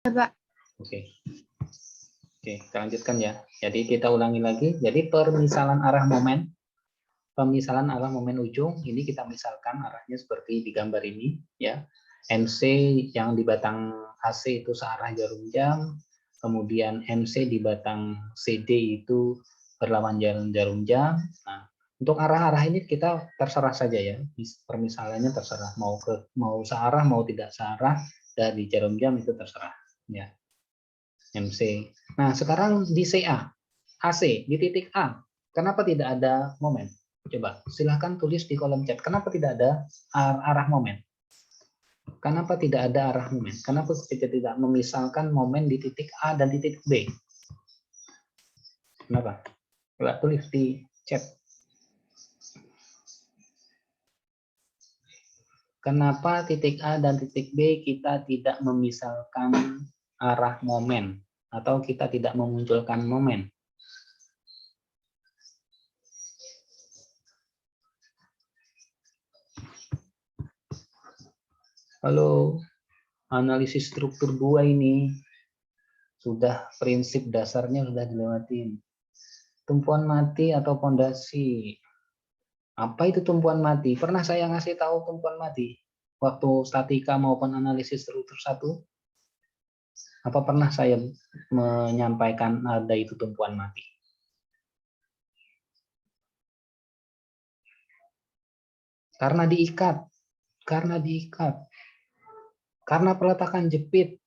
Pak. Oke. Oke, kita lanjutkan ya. Jadi kita ulangi lagi. Jadi permisalan arah momen. Pemisalan arah momen ujung. Ini kita misalkan arahnya seperti di gambar ini. Ya. MC yang di batang AC itu searah jarum jam. Kemudian MC di batang CD itu berlawan jarum jam. Nah, untuk arah-arah ini kita terserah saja ya. Permisalannya terserah. Mau searah, mau tidak searah. Dari jarum jam itu terserah. Ya. MC. Nah, sekarang di CA, AC, di titik A, kenapa tidak ada momen? Coba, silahkan tulis di kolom chat. Kenapa tidak ada arah momen? Kenapa tidak ada arah momen? Kenapa kita tidak memisalkan momen di titik A dan di titik B? Kenapa? Coba tulis di chat. Kenapa titik A dan titik B kita tidak memisalkan arah momen? Atau kita tidak memunculkan momen? Halo, analisis struktur 2 ini sudah prinsip dasarnya sudah dilewatin. Tumpuan mati atau pondasi. Apa itu tumpuan mati? Pernah saya ngasih tahu tumpuan mati waktu statika maupun analisis struktur 1? Apa pernah saya menyampaikan ada itu tumpuan mati? Karena diikat. Karena diikat. Karena peletakan jepit.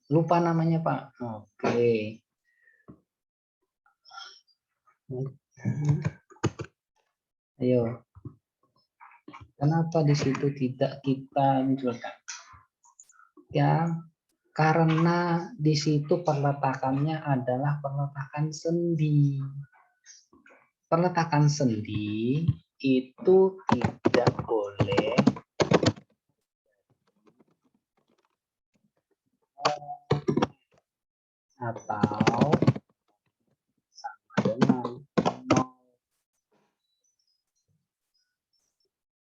Lupa namanya, Pak. Oke. Ayo. Kenapa di situ tidak kita munculkan? Ya, karena di situ peletakannya adalah peletakan sendi. Peletakan sendi itu tidak boleh atau sama dengan nol.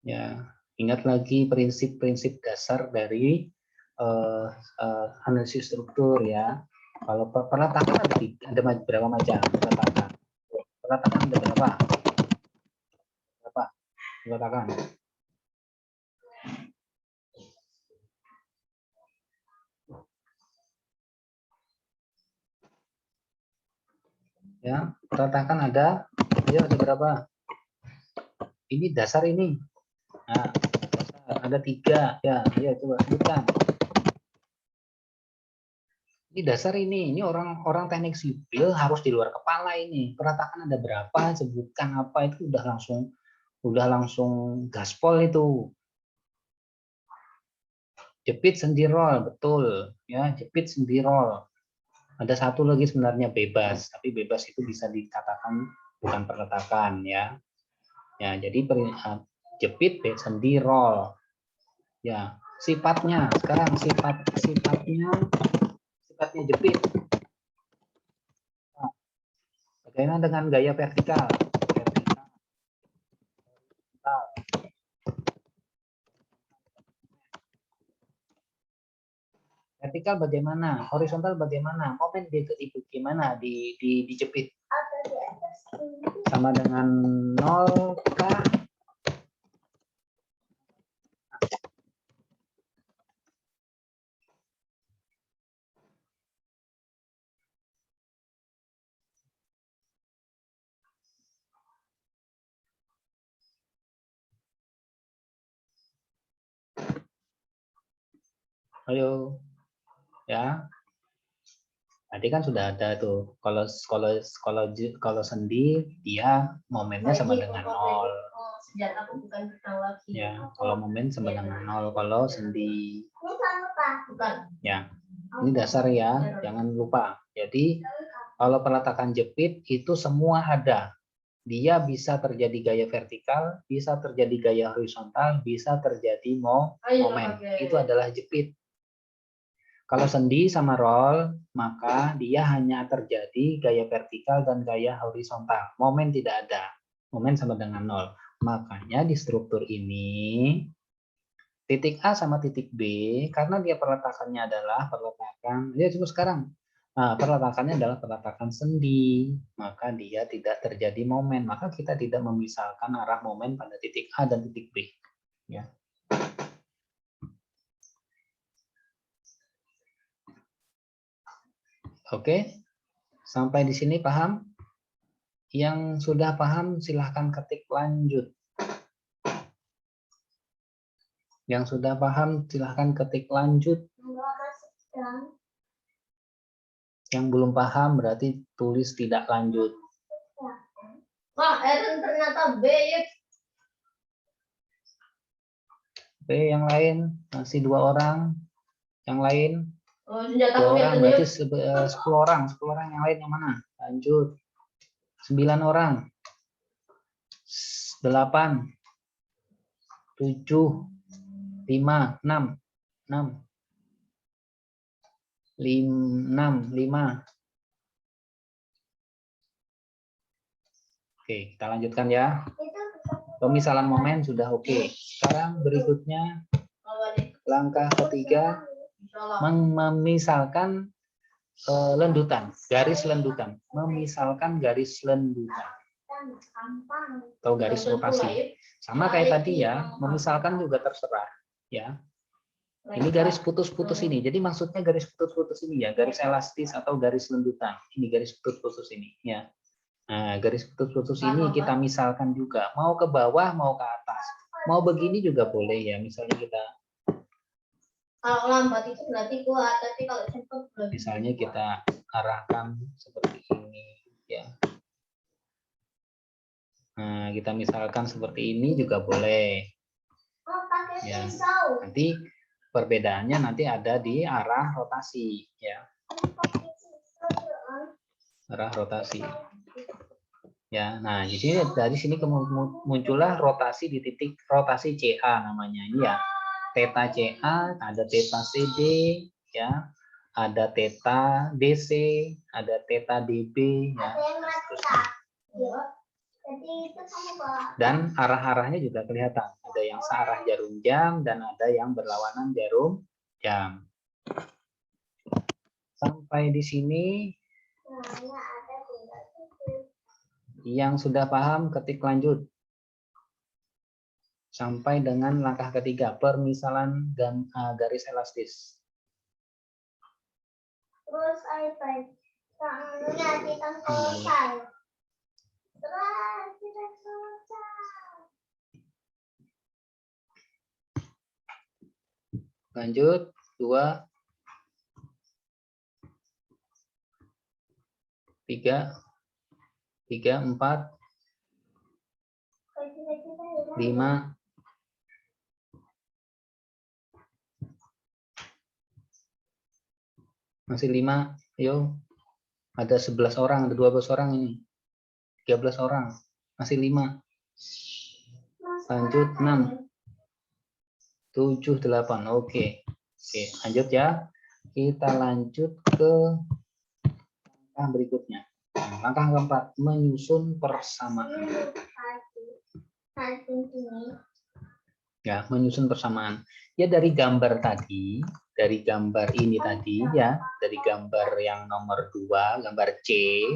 Ya, ingat lagi prinsip-prinsip dasar dari analisis struktur ya. Kalau peletakan ada berapa macam peletakan? Peletakan ada berapa? Berapa peletakan? Ya, peletakan ada. Ya, ada berapa? Ini dasar ini. Nah, ada 3 ya. Ya, coba sebutkan. Ini dasar ini orang teknik sipil harus di luar kepala ini. Peletakan ada berapa? Sebutkan apa itu udah langsung gaspol itu. Jepit sendi roll, betul ya, jepit sendi roll. Ada satu lagi sebenarnya bebas, tapi bebas itu bisa dikatakan bukan peletakan ya. Ya, jadi jepit sendi roll. Ya, sifatnya sekarang sifatnya jepit. Nah, bagaimana dengan gaya vertikal? Vertikal bagaimana? Horizontal bagaimana? Momen itu gimana dijepit? Sama dengan 0 kah? Ayo, ya. Tadi kan sudah ada tuh. Kalau sendi dia momennya sama dengan 0. Ya, kalau momen sama dengan 0. Kalau sendi. Ya, ini dasar ya. Jangan lupa. Jadi kalau peletakan jepit itu semua ada. Dia bisa terjadi gaya vertikal, bisa terjadi gaya horizontal, bisa terjadi momen. Itu adalah jepit. Kalau sendi sama roll, maka dia hanya terjadi gaya vertikal dan gaya horizontal. Momen tidak ada. Momen sama dengan 0. Makanya di struktur ini, Titik A sama titik B, karena dia peletakannya adalah peletakan, dia cuma sekarang, peletakannya adalah peletakan sendi, maka dia tidak terjadi momen, maka kita tidak memisalkan arah momen pada titik A dan titik B. Ya. Oke, sampai di sini paham? Yang sudah paham silahkan ketik lanjut. Yang sudah paham silahkan ketik lanjut. Yang belum paham berarti tulis tidak lanjut. Wah, Eren ternyata B ya. B yang lain masih 2 orang. Yang lain Oh, senjata 2 orang berarti 10 orang. 10 orang yang lain yang mana? Lanjut. 9 orang. 8 7 5 6 6 5. Oke, kita lanjutkan ya. Pemisalan momen sudah oke. Sekarang berikutnya langkah ketiga memisalkan lendutan, garis lendutan. Memisalkan garis lendutan atau garis rotasi. Sama kayak tadi ya, memisalkan juga terserah ya. Ini garis putus-putus ini. Jadi maksudnya garis putus-putus ini ya, garis elastis atau garis lendutan. Ini garis putus-putus ini ya. Nah, garis putus-putus ini kita misalkan juga, mau ke bawah, mau ke atas. Mau begini juga boleh ya, misalnya kita. Kalau lambat itu berarti kuat, tapi kalau cepat berarti misalnya kita arahkan seperti ini ya. Nah, kita misalkan seperti ini juga boleh. Ya, nanti perbedaannya nanti ada di arah rotasi ya. Arah rotasi. Ya, nah di sini dari sini muncullah rotasi di titik rotasi CA namanya ini ya. Theta CA, ada theta CD ya. Ada theta DC, ada theta DB ya. Dan arah-arahnya juga kelihatan. Ada yang searah jarum jam dan ada yang berlawanan jarum jam. Sampai di sini yang sudah paham ketik lanjut. Sampai dengan langkah ketiga, permisalan garis elastis. Terus iPad. Kita selesai. Lanjut, 2, 3, 4, 5, 5, yuk. Ada 11 orang, ada 12 orang ini. 13 orang, masih 5. Lanjut 6. 7, 8. Oke. Oke, lanjut ya. Kita lanjut ke langkah berikutnya. Langkah keempat, menyusun persamaan. Ya, menyusun persamaan. Ya dari gambar tadi, dari gambar ini tadi ya, dari gambar yang nomor 2, gambar C,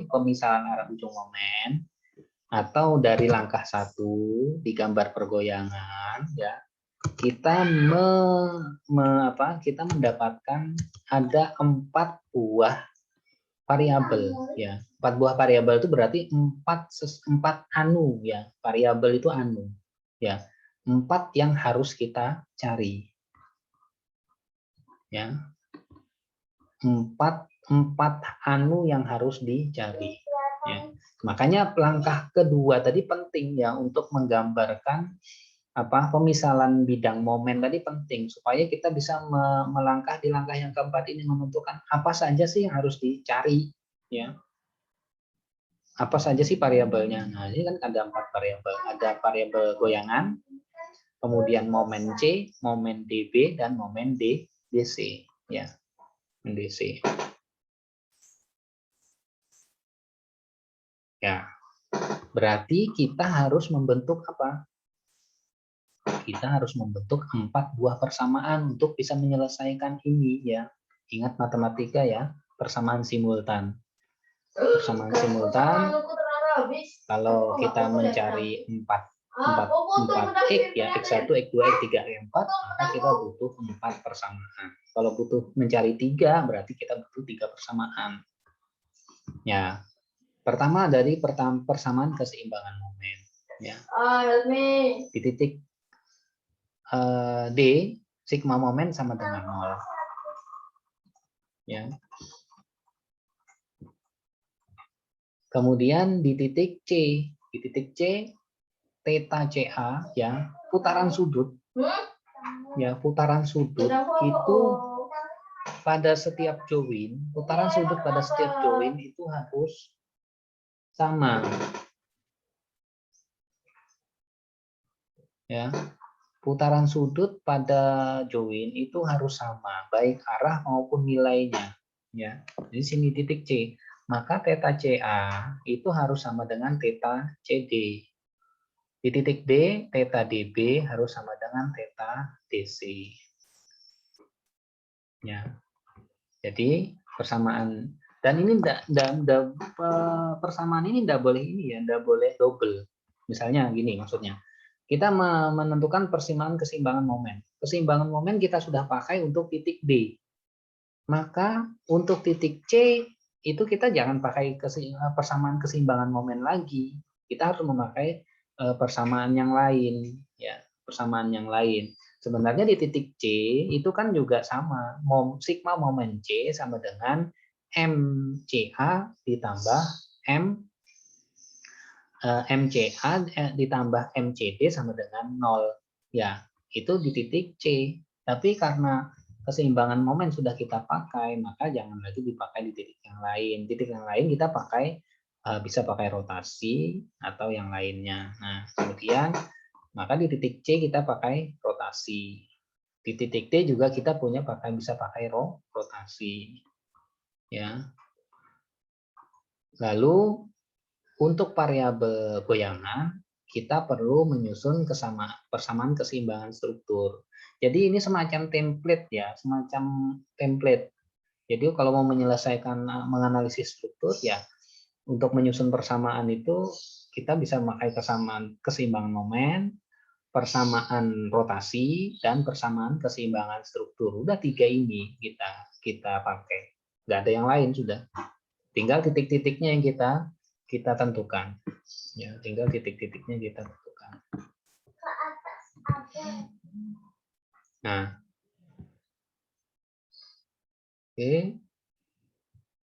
pemisahan arah ujung momen, atau dari langkah 1 di gambar pergoyangan ya, kita kita mendapatkan ada 4 buah variabel ya. 4 buah variabel itu berarti 4 anu ya. Variabel itu anu ya. 4 yang harus kita cari. Ya. 4 anu yang harus dicari. Ya. Makanya langkah kedua tadi penting ya untuk menggambarkan pemisalan bidang momen tadi penting supaya kita bisa melangkah di langkah yang keempat ini, menentukan apa saja sih yang harus dicari ya, apa saja sih variabelnya. Nah ini kan ada 4 variabel, ada variabel goyangan, kemudian momen C, momen DB, dan momen DC ya, DC ya. Berarti kita harus membentuk apa? kita harus membentuk 4 buah persamaan untuk bisa menyelesaikan ini ya. Ingat matematika ya, persamaan simultan. Persamaan simultan, kalau kita mencari 4x ya, x1, x2, x3, x4, maka kita butuh 4 persamaan. Kalau butuh mencari 3, berarti kita butuh 3 persamaan. Ya, pertama dari persamaan keseimbangan momen. Ya. Di titik D, sigma momen sama dengan 0. Ya. Kemudian di titik C, theta CA ya, putaran sudut. Ya, putaran sudut itu pada setiap join, putaran sudut pada setiap join itu harus sama. Ya. Putaran sudut pada join itu harus sama, baik arah maupun nilainya. Ya, di sini titik C, maka theta CA itu harus sama dengan theta CD. Di titik D, theta DB harus sama dengan theta DC. Ya, jadi persamaan, dan ini persamaan ini tidak boleh ini ya, tidak boleh double. Misalnya gini maksudnya. Kita menentukan persamaan keseimbangan momen. Keseimbangan momen kita sudah pakai untuk titik D. Maka untuk titik C itu kita jangan pakai persamaan keseimbangan momen lagi. Kita harus memakai persamaan yang lain, ya, persamaan yang lain. Sebenarnya di titik C itu kan juga sama, sigma momen C sama dengan MCA ditambah MCA ditambah MCD sama dengan 0. Ya, itu di titik C. Tapi karena keseimbangan momen sudah kita pakai, maka jangan lagi dipakai di titik yang lain. Titik yang lain kita pakai, bisa pakai rotasi atau yang lainnya. Nah, kemudian maka di titik C kita pakai rotasi. Di titik D juga kita bisa pakai rotasi. Ya. Lalu untuk variabel goyangan, kita perlu menyusun persamaan keseimbangan struktur. Jadi ini semacam template ya, semacam template. Jadi kalau mau menganalisis struktur ya, untuk menyusun persamaan itu kita bisa memakai keseimbangan momen, persamaan rotasi, dan persamaan keseimbangan struktur. Udah 3 ini kita pakai. Nggak ada yang lain sudah. Tinggal titik-titiknya yang kita tentukan, ya, tinggal titik-titiknya kita tentukan. Nah, oke,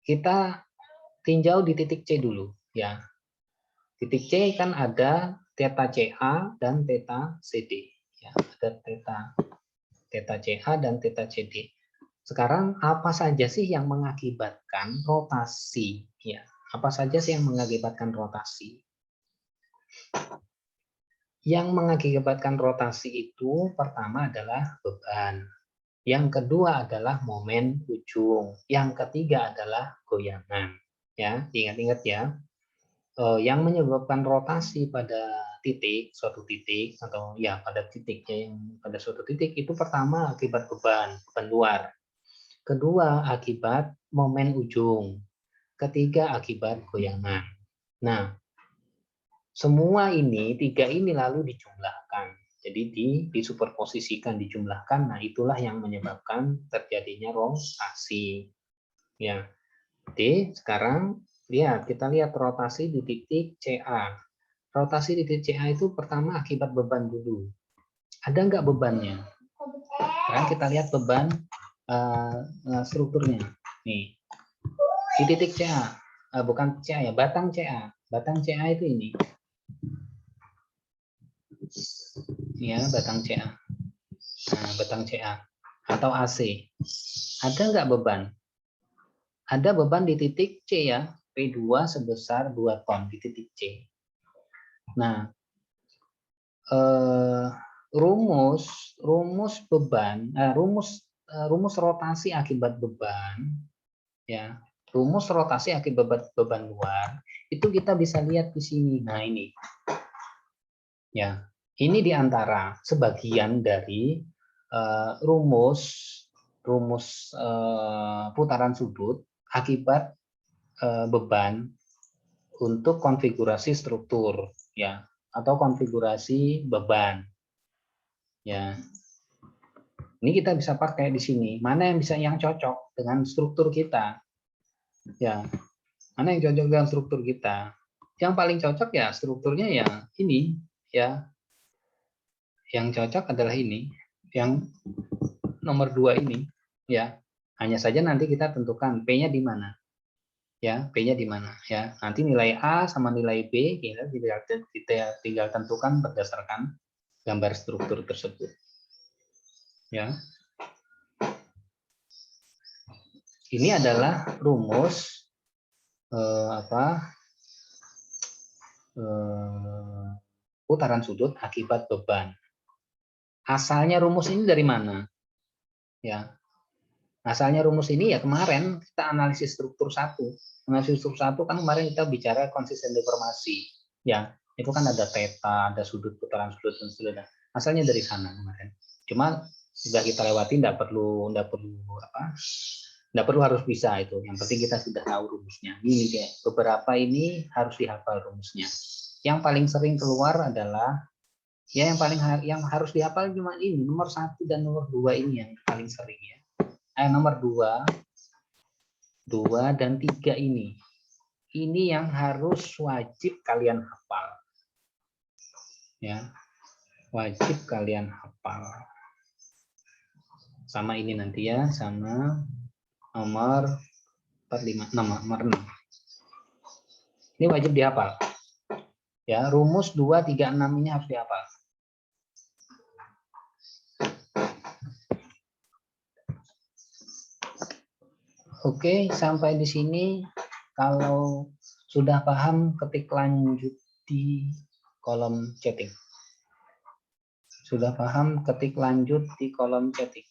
kita tinjau di titik C dulu, ya. Titik C kan ada theta CA dan theta CD, ya, ada theta CA dan theta CD. Sekarang apa saja sih yang mengakibatkan rotasi, ya? Apa saja sih yang mengakibatkan rotasi? Yang mengakibatkan rotasi itu pertama adalah beban. Yang kedua adalah momen ujung. Yang ketiga adalah goyangan. Ya, ingat-ingat ya. Yang menyebabkan rotasi pada suatu titik atau ya pada titiknya yang pada suatu titik itu pertama akibat beban luar. Kedua akibat momen ujung. Ketiga akibat goyangan. Nah, semua ini, 3 ini lalu dijumlahkan. Jadi disuperposisikan, dijumlahkan. Nah, itulah yang menyebabkan terjadinya rotasi. Ya. Jadi, sekarang kita lihat rotasi di titik CA. Rotasi di titik CA itu pertama akibat beban dulu. Ada nggak bebannya? Sekarang kita lihat beban strukturnya. Nih. Di titik CA, bukan CA ya, batang CA. Batang CA itu ini. Ya, batang CA. Nah, batang CA atau AC. Ada nggak beban? Ada beban di titik C ya, P2 sebesar 2 ton di titik C. Nah, rumus beban, rumus rotasi akibat beban, ya. Rumus rotasi akibat beban luar itu kita bisa lihat di sini. Nah, ini. Ya. Ini diantara sebagian dari rumus putaran sudut akibat beban untuk konfigurasi struktur, ya, atau konfigurasi beban, ya. Ini kita bisa pakai di sini. Mana yang cocok dengan struktur kita, ya. Mana yang cocok dengan struktur kita? Yang paling cocok ya strukturnya ya ini, ya. Yang cocok adalah ini, yang nomor 2 ini, ya. Hanya saja nanti kita tentukan P-nya di mana. Ya, P-nya di mana, ya. Nanti nilai A sama nilai B kita tinggal tentukan berdasarkan gambar struktur tersebut. Ya. Ini adalah rumus putaran sudut akibat beban. Asalnya rumus ini dari mana? Ya. Asalnya rumus ini ya kemarin kita analisis struktur 1. Analisis struktur 1 kan kemarin kita bicara konsisten deformasi. Ya, itu kan ada theta, ada sudut putaran sudut dan seterusnya. Asalnya dari sana kemarin. Cuma sudah kita lewati, tidak perlu harus bisa itu. Yang penting kita sudah tahu rumusnya. Ini kayak beberapa ini harus dihafal rumusnya. Yang paling sering keluar adalah ya yang harus dihafal cuma ini nomor 1 dan nomor 2 ini yang paling sering ya. Nomor 2 dan 3 ini. Ini yang harus wajib kalian hafal. Ya. Wajib kalian hafal. Sama ini nanti ya, sama nomor 45, nomor 6. Ini wajib dihafal. Ya, rumus 2, 3, 6 ini harus dihafal. Oke, sampai di sini. Kalau sudah paham, ketik lanjut di kolom chatting. Sudah paham, ketik lanjut di kolom chatting.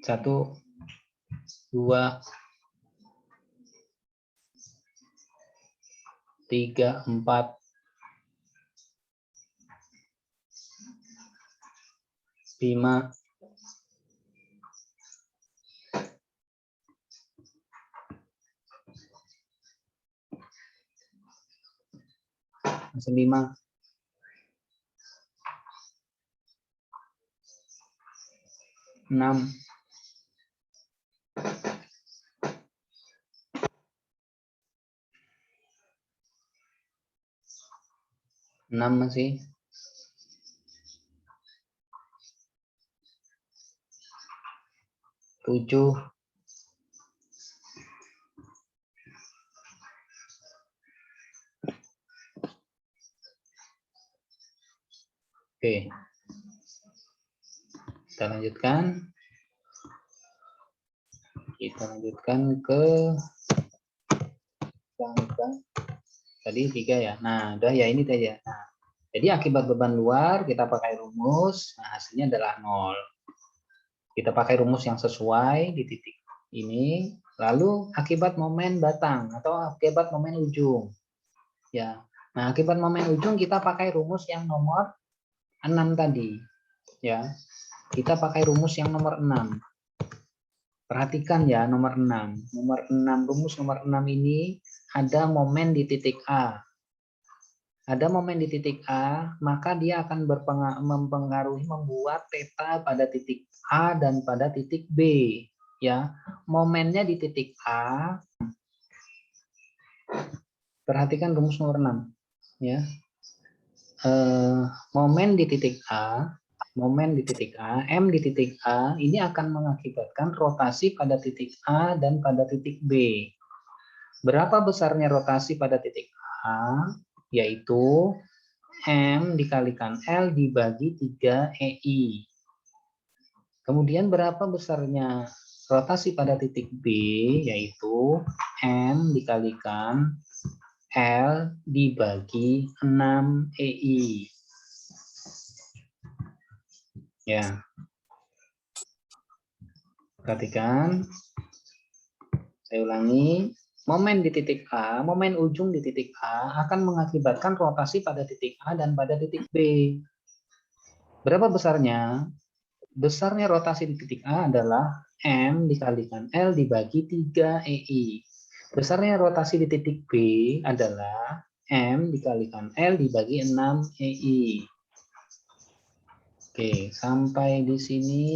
Satu, 2, 3, 4, 5, 5, 6, 6 masih. 7, 'Oke. Kita lanjutkan. Kita lanjutkan ke tadi 3 ya. Nah, udah ya ini tadi ya. Nah, jadi akibat beban luar kita pakai rumus, nah hasilnya adalah 0. Kita pakai rumus yang sesuai di titik ini, lalu akibat momen batang atau akibat momen ujung. Ya. Nah, akibat momen ujung kita pakai rumus yang nomor 6 tadi. Ya. Kita pakai rumus yang nomor 6. Perhatikan ya nomor 6. Nomor 6, rumus nomor 6 ini ada momen di titik A. Ada momen di titik A, maka dia akan mempengaruhi membuat theta pada titik A dan pada titik B. Ya, momennya di titik A. Perhatikan rumus nomor 6. Ya, momen di titik A. Momen di titik A, M di titik A, ini akan mengakibatkan rotasi pada titik A dan pada titik B. Berapa besarnya rotasi pada titik A? Yaitu M dikalikan L dibagi 3 EI. Kemudian berapa besarnya rotasi pada titik B? Yaitu M dikalikan L dibagi 6 EI. Ya. Perhatikan. Saya ulangi. Momen di titik A, momen ujung di titik A akan mengakibatkan rotasi pada titik A dan pada titik B. Berapa besarnya? Besarnya rotasi di titik A adalah M dikalikan L dibagi 3 EI. Besarnya rotasi di titik B adalah M dikalikan L dibagi 6 EI. Oke, sampai di sini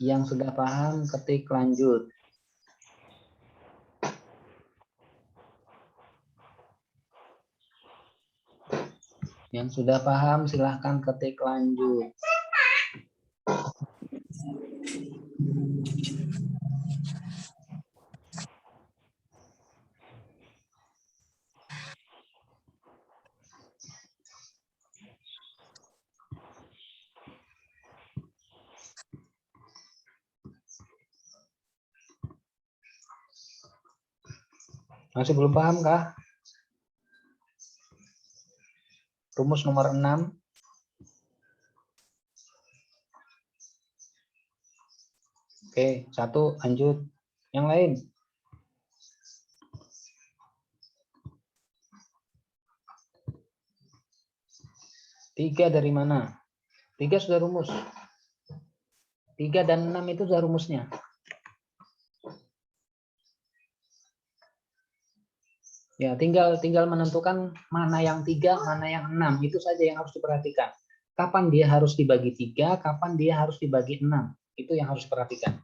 yang sudah paham ketik lanjut. Yang sudah paham silahkan ketik lanjut. Masih belum paham kah? Rumus nomor 6. Oke, 1 lanjut. Yang lain? Tiga dari mana? 3 sudah rumus. 3 dan 6 itu sudah rumusnya. Ya, tinggal menentukan mana yang 3, mana yang 6. Itu saja yang harus diperhatikan. Kapan dia harus dibagi 3, kapan dia harus dibagi 6. Itu yang harus diperhatikan.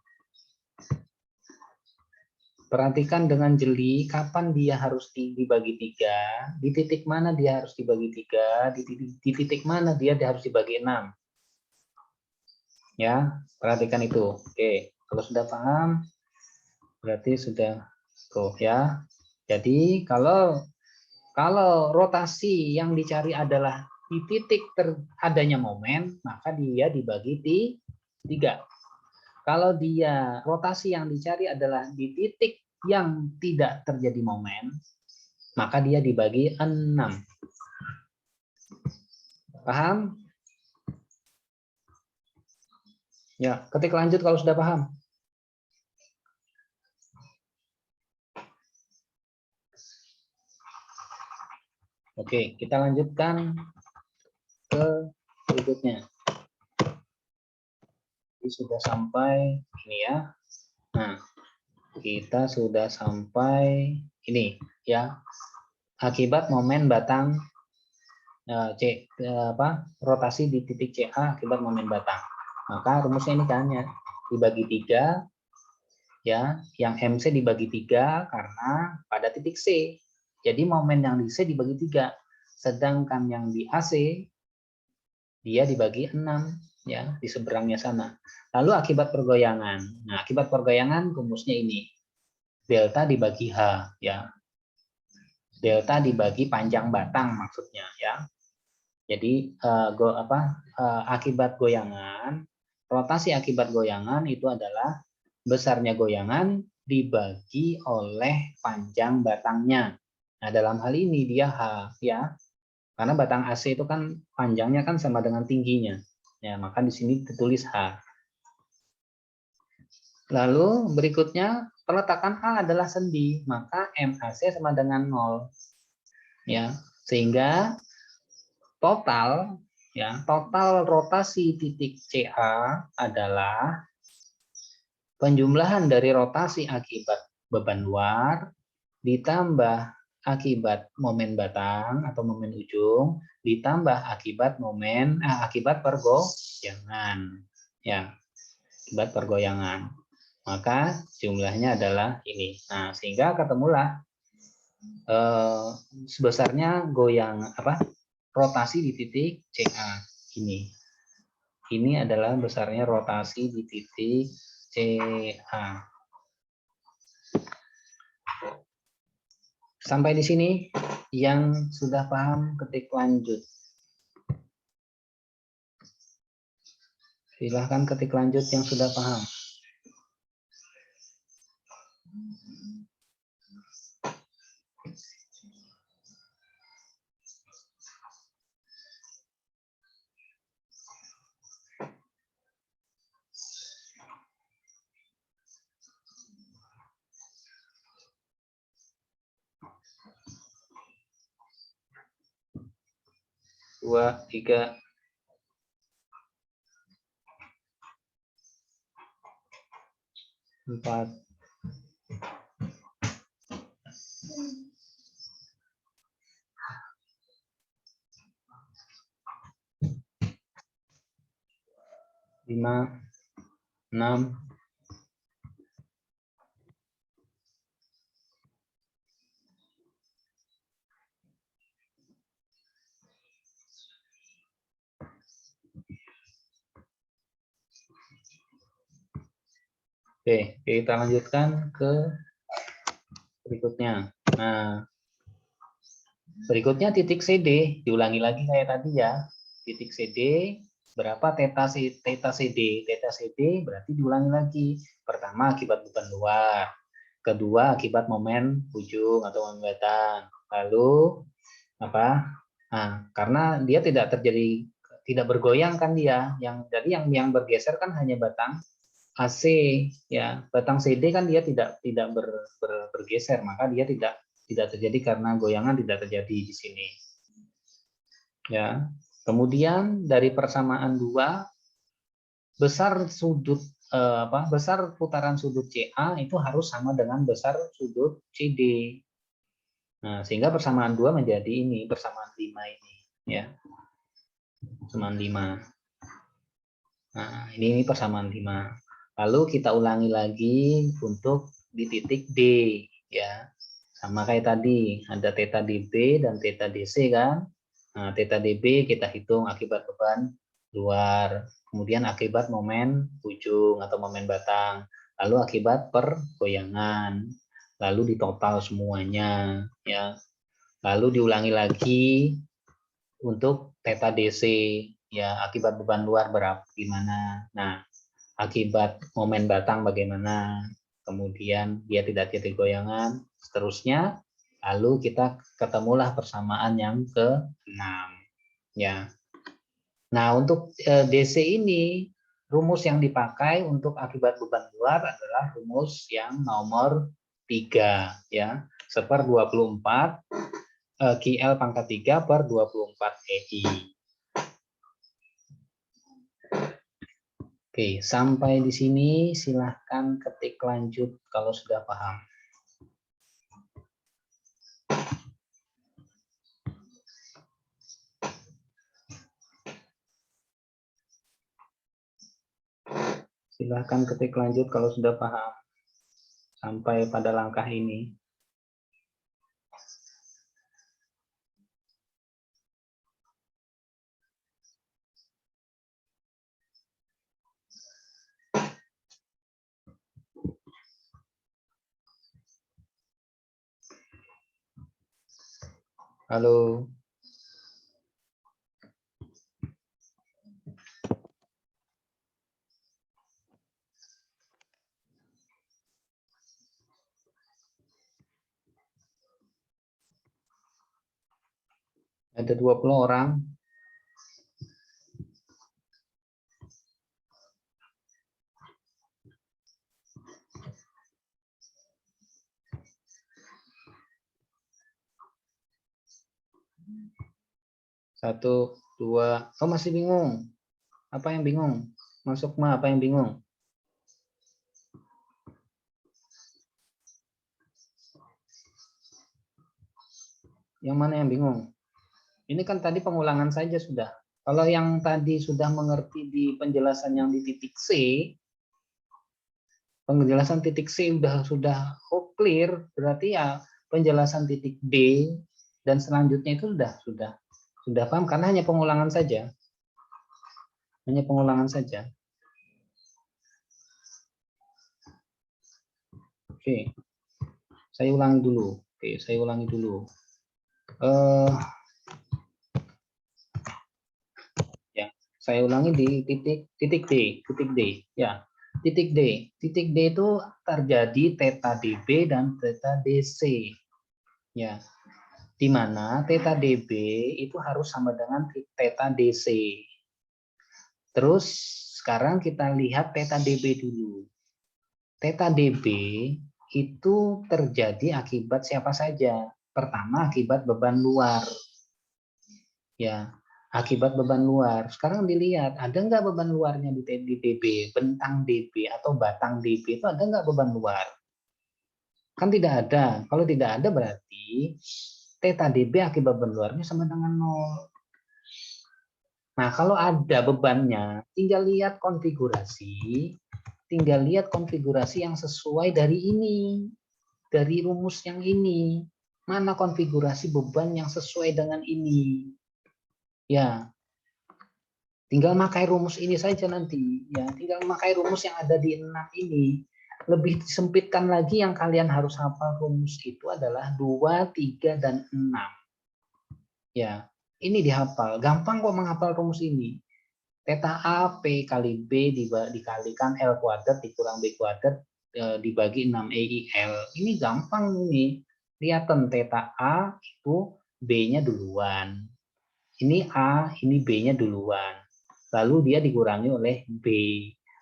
Perhatikan dengan jeli kapan dia harus dibagi 3, di titik mana dia harus dibagi 3, di titik mana dia harus dibagi 6. Ya, perhatikan itu. Oke, kalau sudah paham, berarti sudah go ya. Jadi kalau rotasi yang dicari adalah di titik adanya momen, maka dia dibagi 3. Kalau dia rotasi yang dicari adalah di titik yang tidak terjadi momen, maka dia dibagi 6. Paham? Ya, ketik lanjut kalau sudah paham. Oke, kita lanjutkan ke berikutnya. Jadi sudah sampai ini ya. Nah, kita sudah sampai ini ya. Akibat momen batang rotasi di titik CA akibat momen batang. Maka rumusnya ini kan ya, dibagi 3 ya, yang MC dibagi 3 karena pada titik C. Jadi momen yang di C dibagi 3. Sedangkan yang di AC dia dibagi 6 ya, di seberangnya sana. Lalu akibat pergoyangan. Nah, akibat pergoyangan rumusnya ini. Delta dibagi H ya. Delta dibagi panjang batang maksudnya ya. Jadi akibat goyangan, rotasi akibat goyangan itu adalah besarnya goyangan dibagi oleh panjang batangnya. Nah, dalam hal ini dia H ya. Karena batang AC itu kan panjangnya kan sama dengan tingginya. Ya, maka di sini ditulis H. Lalu berikutnya peletakan A adalah sendi, maka MAC sama dengan 0. Ya, sehingga total rotasi titik CA adalah penjumlahan dari rotasi akibat beban luar ditambah akibat momen batang atau momen ujung ditambah akibat pergoyangan ya, akibat pergoyangan, maka jumlahnya adalah ini. Nah, sehingga ketemulah sebesarnya rotasi di titik CA ini. Ini adalah besarnya rotasi di titik CA. Sampai di sini yang sudah paham ketik lanjut. Silahkan ketik lanjut yang sudah paham. 2, 3. Empat. Lima, 6. Oke, kita lanjutkan ke berikutnya. Nah, berikutnya titik CD, diulangi lagi kayak tadi ya. Titik CD, berapa theta CD? Theta CD berarti diulangi lagi. Pertama akibat beban luar, kedua akibat momen ujung atau momen batang. Lalu apa? Nah, karena dia tidak bergoyang kan dia. Jadi yang bergeser kan hanya batang AC ya. Batang CD kan dia tidak bergeser, maka dia tidak terjadi karena goyangan tidak terjadi di sini. Ya. Kemudian dari persamaan 2, besar putaran sudut CA itu harus sama dengan besar sudut CD. Nah, sehingga persamaan 2 menjadi ini, persamaan 5 ini, ya. Persamaan 5. Nah, ini persamaan 5. Lalu kita ulangi lagi untuk di titik D, ya. Sama kayak tadi, ada theta dB dan theta DC kan. Nah, theta dB kita hitung akibat beban luar, kemudian akibat momen ujung atau momen batang, lalu akibat pergoyangan, lalu ditotal semuanya, ya. Lalu diulangi lagi untuk theta DC, ya, akibat beban luar berapa gimana. Nah, akibat momen batang bagaimana, kemudian dia tidak terjadi goyangan, seterusnya, lalu kita ketemulah persamaan yang ke-6, ya. Nah, untuk DC ini, rumus yang dipakai untuk akibat beban luar adalah rumus yang nomor 3, ya, 1/24 QL pangkat 3/24 EI. Oke, sampai di sini silahkan ketik lanjut kalau sudah paham. Silahkan ketik lanjut kalau sudah paham sampai pada langkah ini. Halo. Ada 20 orang. Satu, dua. Oh, masih bingung. Apa yang bingung? Masuk apa yang bingung? Yang mana yang bingung? Ini kan tadi pengulangan saja sudah. Kalau yang tadi sudah mengerti di penjelasan yang di titik C, penjelasan titik C sudah clear, berarti ya penjelasan titik D dan selanjutnya itu sudah paham karena hanya pengulangan saja. Hanya pengulangan saja. Oke. Saya ulangi dulu. Oke, saya ulangi dulu. Ya, saya ulangi di titik D, ya. Titik D itu terjadi theta dB dan theta DC, ya. Di mana theta dB itu harus sama dengan theta DC. Terus sekarang kita lihat theta dB dulu. Theta dB itu terjadi akibat siapa saja? Pertama akibat beban luar. Ya. Akibat beban luar. Sekarang dilihat, ada nggak beban luarnya di DB, bentang DB atau batang DB itu ada nggak beban luar? Kan tidak ada. Kalau tidak ada berarti theta DB akibat beban luarnya sama dengan 0. Nah, kalau ada bebannya, tinggal lihat konfigurasi yang sesuai dari ini, dari rumus yang ini. Mana konfigurasi beban yang sesuai dengan ini? Ya, tinggal pakai rumus ini saja nanti. Ya, tinggal pakai rumus yang ada di 6 ini. Lebih disempitkan lagi yang kalian harus hafal rumus itu adalah 2, 3, dan 6. Ya, ini dihafal. Gampang kok menghafal rumus ini. Theta A P kali B dikalikan L kuadrat dikurang B kuadrat dibagi 6 EIL. Ini gampang ini. Lihat theta A itu B-nya duluan. Ini A, ini B-nya duluan. Lalu dia dikurangi oleh B.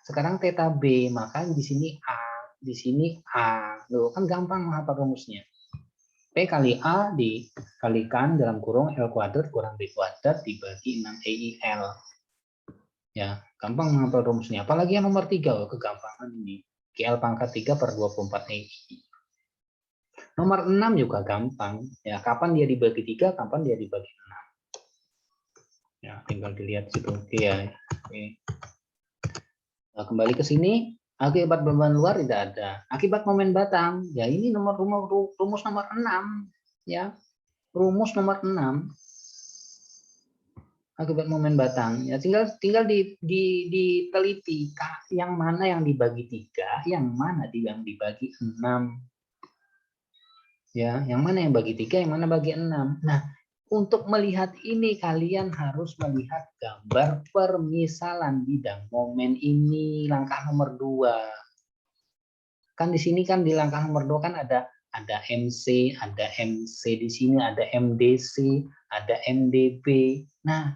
Sekarang theta B, maka di sini A, di sini A. Loh, kan gampang menghafal rumusnya. P kali A dikalikan dalam kurung L kuadrat kurang B kuadrat dibagi 6 EIL. Ya, gampang menghafal rumusnya. Apalagi yang nomor 3, kegampangan ini. GL pangkat 3 per 24 EI. Nomor 6 juga gampang. Ya, kapan dia dibagi 3, kapan dia dibagi 6. Ya, tinggal dilihat situ. Oke ya. Oke. Nah, kembali ke sini. Akibat beban luar tidak ada. Akibat momen batang. Ya, ini rumus nomor 6. Ya, rumus nomor 6. Akibat momen batang, ya tinggal diteliti yang mana yang dibagi 3, yang mana yang dibagi 6. Ya, yang mana yang bagi 3, yang mana bagi 6. Nah, untuk melihat ini kalian harus melihat gambar permisalan bidang momen ini, langkah nomor 2. Kan di sini kan di langkah nomor 2 kan ada MC, ada MC di sini, ada MDC, ada MDB. Nah,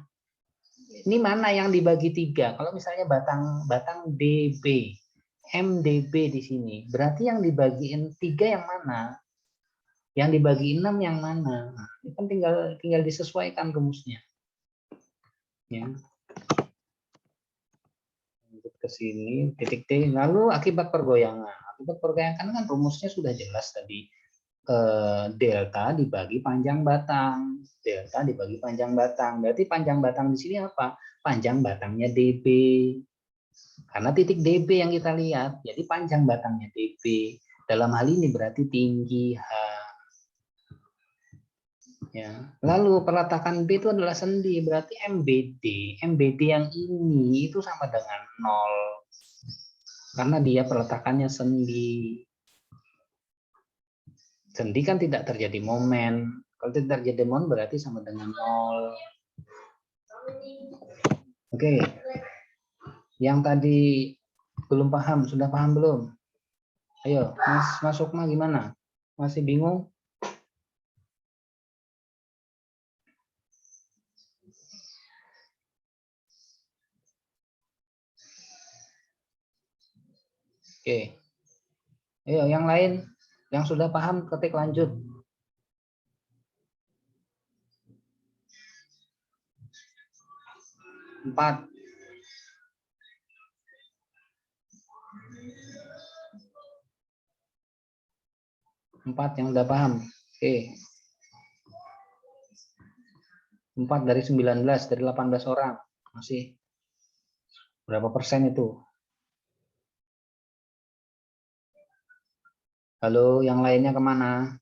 ini mana yang dibagi 3? Kalau misalnya batang DB, MDB di sini, berarti yang dibagiin 3 yang mana? Yang dibagi 6 yang mana? Nah, ini kan tinggal disesuaikan rumusnya. Ya. Lanjut ke sini, titik T. Lalu akibat pergoyangan. Akibat pergoyangan kan rumusnya sudah jelas tadi. Delta dibagi panjang batang. Delta dibagi panjang batang. Berarti panjang batang di sini apa? Panjang batangnya DB. Karena titik DB yang kita lihat, jadi panjang batangnya DB. Dalam hal ini berarti tinggi H. Ya. Lalu peletakan B itu adalah sendi, berarti MBD. MBD yang ini itu sama dengan 0. Karena dia peletakannya sendi. Sendi kan tidak terjadi momen. Kalau tidak terjadi momen berarti sama dengan 0. Oke. Yang tadi belum paham, sudah paham belum? Ayo, Mas Sukma gimana? Masih bingung? Oke. Ayo, yang lain yang sudah paham ketik lanjut. Empat. Yang udah paham. Oke. 4 dari 19, dari 18 orang. Masih berapa persen itu? Halo, yang lainnya kemana?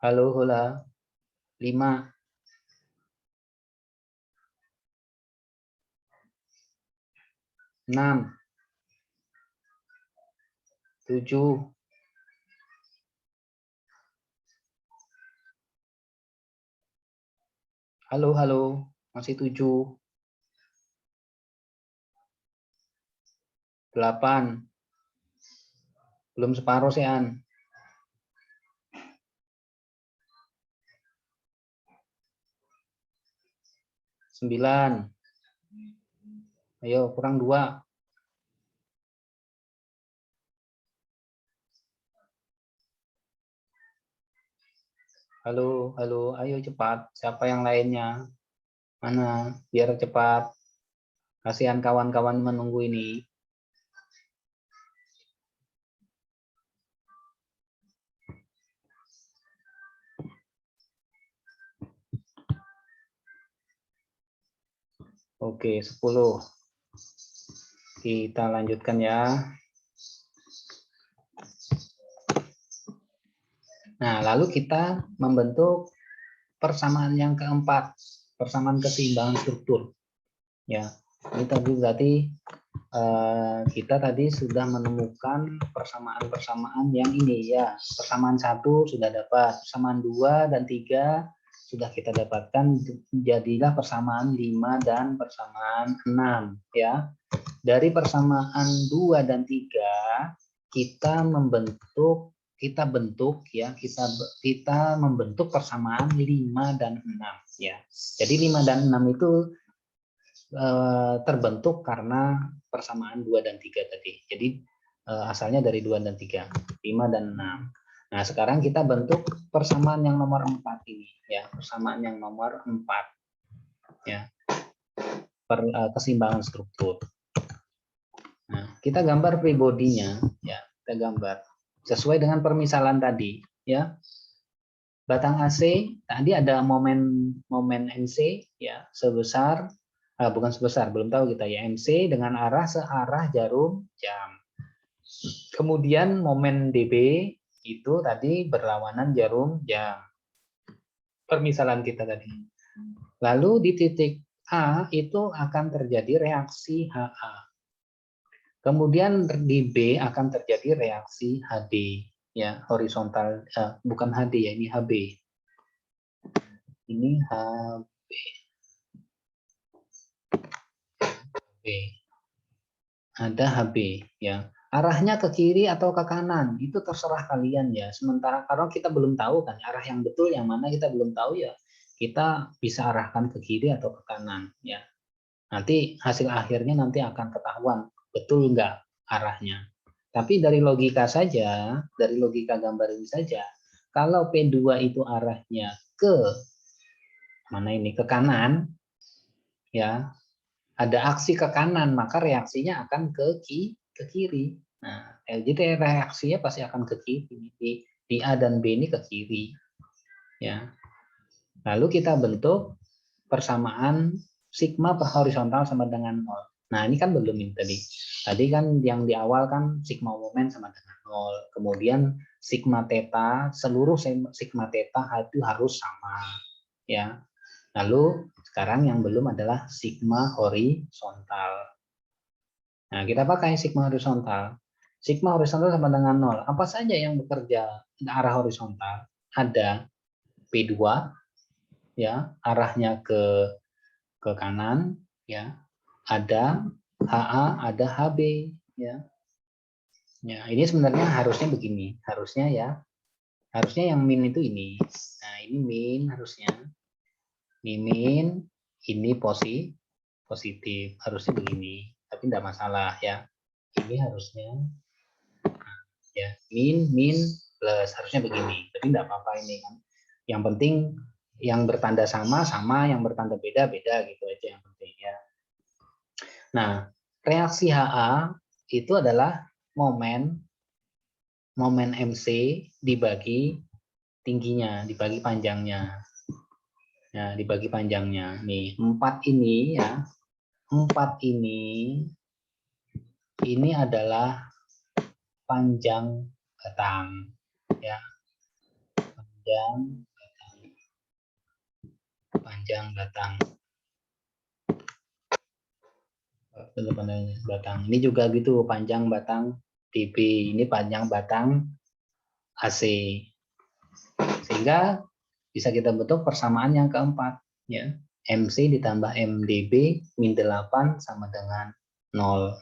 Halo, hola. 5. 6. 7. 'Halo, masih 7. 8. Belum separuh sih, An. 9. Ayo, kurang 2. Halo, halo, ayo cepat. Siapa yang lainnya? Mana? Biar cepat. Kasihan kawan-kawan menunggu ini. Oke, 10. Kita lanjutkan ya. Nah, lalu kita membentuk persamaan yang keempat, persamaan keseimbangan struktur. Ya, ini tadi berarti kita tadi sudah menemukan persamaan-persamaan yang ini ya. Persamaan 1 sudah dapat, persamaan 2 dan 3 sudah kita dapatkan, jadilah persamaan 5 dan persamaan 6 ya. Dari persamaan 2 dan 3 kita membentuk kita membentuk persamaan 5 dan 6 ya. Jadi 5 dan 6 itu terbentuk karena persamaan 2 dan 3 tadi. Jadi asalnya dari 2 dan 3, 5 dan 6. Nah, sekarang kita bentuk persamaan yang nomor 4 ini ya, persamaan yang nomor 4 ya. Keseimbangan struktur. Nah, kita gambar free-body-nya ya, kita gambar sesuai dengan permisalan tadi ya. Batang AC tadi ada momen MC ya sebesar bukan sebesar, belum tahu kita ya, MC dengan arah searah jarum jam. Kemudian momen DB itu tadi berlawanan jarum jam. Permisalan kita tadi. Lalu di titik A itu akan terjadi reaksi HA. Kemudian di B akan terjadi reaksi HD ya, horizontal bukan HD ya, ini HB. Ini HB. Ada HB ya. Arahnya ke kiri atau ke kanan itu terserah kalian ya. Sementara kalau kita belum tahu kan arah yang betul yang mana kita belum tahu ya, kita bisa arahkan ke kiri atau ke kanan ya. Nanti hasil akhirnya nanti akan ketahuan betul enggak arahnya. Tapi dari logika saja, dari logika gambar ini saja, kalau P2 itu arahnya ke mana ini, ke kanan ya, ada aksi ke kanan, maka reaksinya akan ke kiri. Nah, jadi reaksinya pasti akan ke kiri. Di A dan B ini ke kiri. Ya. Lalu kita bentuk persamaan sigma per horizontal sama dengan 0. Nah, ini kan belum ini tadi. Tadi kan yang di awal kan sigma momen sama dengan 0. Kemudian sigma theta, seluruh sigma theta itu harus sama. Ya. Lalu sekarang yang belum adalah sigma horizontal. Nah, kita pakai sigma horizontal. Sigma horizontal sama dengan 0. Apa saja yang bekerja ke arah horizontal? Ada P2 ya, arahnya ke kanan ya. Ada HA, ada HB ya. Ya, ini sebenarnya harusnya begini. Harusnya ya. Harusnya yang min itu ini. Nah, ini min harusnya. Ini min, ini positif. Harusnya begini. Tapi tidak masalah ya. Ini harusnya ya min plus harusnya begini, tapi tidak apa-apa ini kan. Yang penting yang bertanda sama, yang bertanda beda gitu aja yang penting ya. Nah, reaksi HA itu adalah momen MC dibagi tingginya, dibagi panjangnya. Nah, dibagi panjangnya. Nih, 4 ini ya. 4 ini adalah panjang batang ya. Panjang batang. Ini juga gitu, panjang batang DB, ini panjang batang AC. Sehingga bisa kita bentuk persamaan yang keempat ya. MC ditambah MDB min 8 sama dengan 0.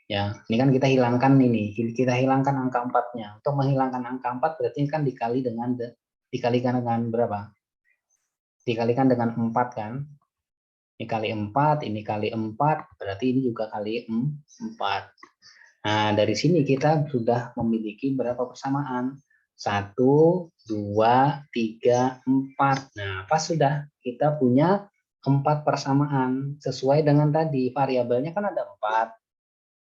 Ya, ini kan kita hilangkan angka 4-nya. Untuk menghilangkan angka 4 berarti kan dikalikan dengan berapa? Dikalikan dengan 4 kan? Ini kali 4, ini kali 4, berarti ini juga kali 4. Nah, dari sini kita sudah memiliki berapa persamaan? 1, 2, 3, 4. Nah, pas sudah kita punya 4 persamaan sesuai dengan tadi variabelnya kan ada 4.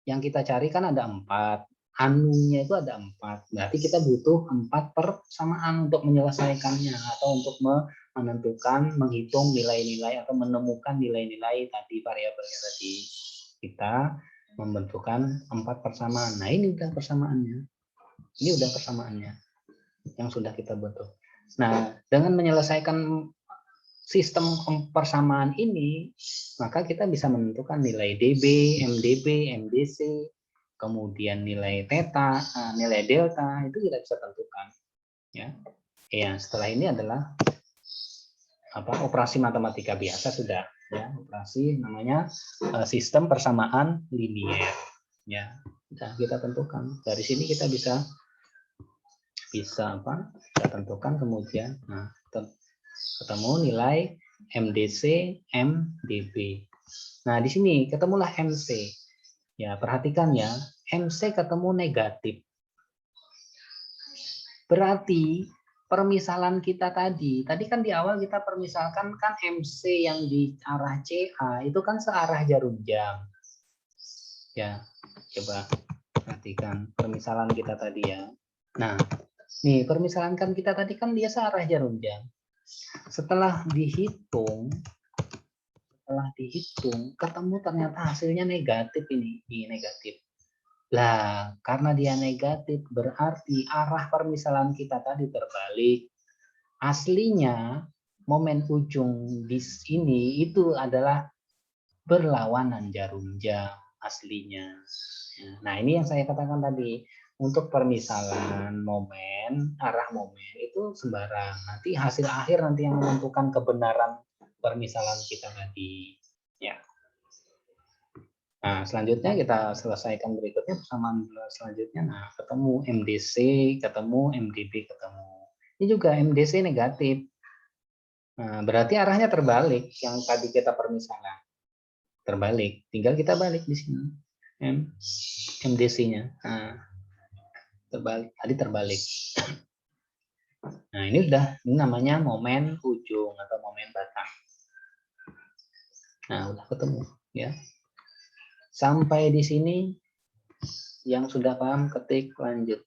Yang kita cari kan ada 4. Anunya itu ada 4. Berarti kita butuh 4 persamaan untuk menyelesaikannya atau untuk menentukan, menghitung nilai-nilai atau menemukan nilai-nilai tadi variabelnya tadi. Kita membentukkan 4 persamaan. Nah, ini udah persamaannya. Ini udah persamaannya yang sudah kita bentuk. Nah, dengan menyelesaikan sistem persamaan ini, maka kita bisa menentukan nilai dB, MdB, MdC, kemudian nilai theta, nilai delta, itu kita bisa tentukan. Ya, setelah ini adalah operasi matematika biasa sudah. Ya, operasi namanya sistem persamaan linier. Ya, sudah kita tentukan. Dari sini kita bisa kita tentukan kemudian ketemu nilai MdC, MdB. Nah, di sini ketemulah MC. Ya, perhatikan ya, MC ketemu negatif. Berarti permisalan kita tadi kan di awal kita permisalkan kan MC yang di arah CA itu kan searah jarum jam. Ya, coba perhatikan permisalan kita tadi ya. Nah, nih permisalan kan kita tadi kan dia searah jarum jam. Setelah dihitung ketemu ternyata hasilnya negatif ini negatif. Lah, karena dia negatif berarti arah permisalan kita tadi terbalik. Aslinya momen ujung di sini itu adalah berlawanan jarum jam aslinya. Nah, ini yang saya katakan tadi. Untuk permisalan momen, arah momen itu sembarang. Nanti hasil akhir nanti yang menentukan kebenaran permisalan kita tadi. Ya. Nah, selanjutnya kita selesaikan berikutnya persamaan selanjutnya. Nah, ketemu MdC, ketemu MdB, ketemu. Ini juga MdC negatif. Nah, berarti arahnya terbalik yang tadi kita permisalan. Terbalik. Tinggal kita balik di sini. MdC-nya. Nah, terbalik. Tadi terbalik. Nah, ini namanya momen ujung atau momen batang. Nah, udah ketemu ya. Sampai di sini yang sudah paham ketik lanjut.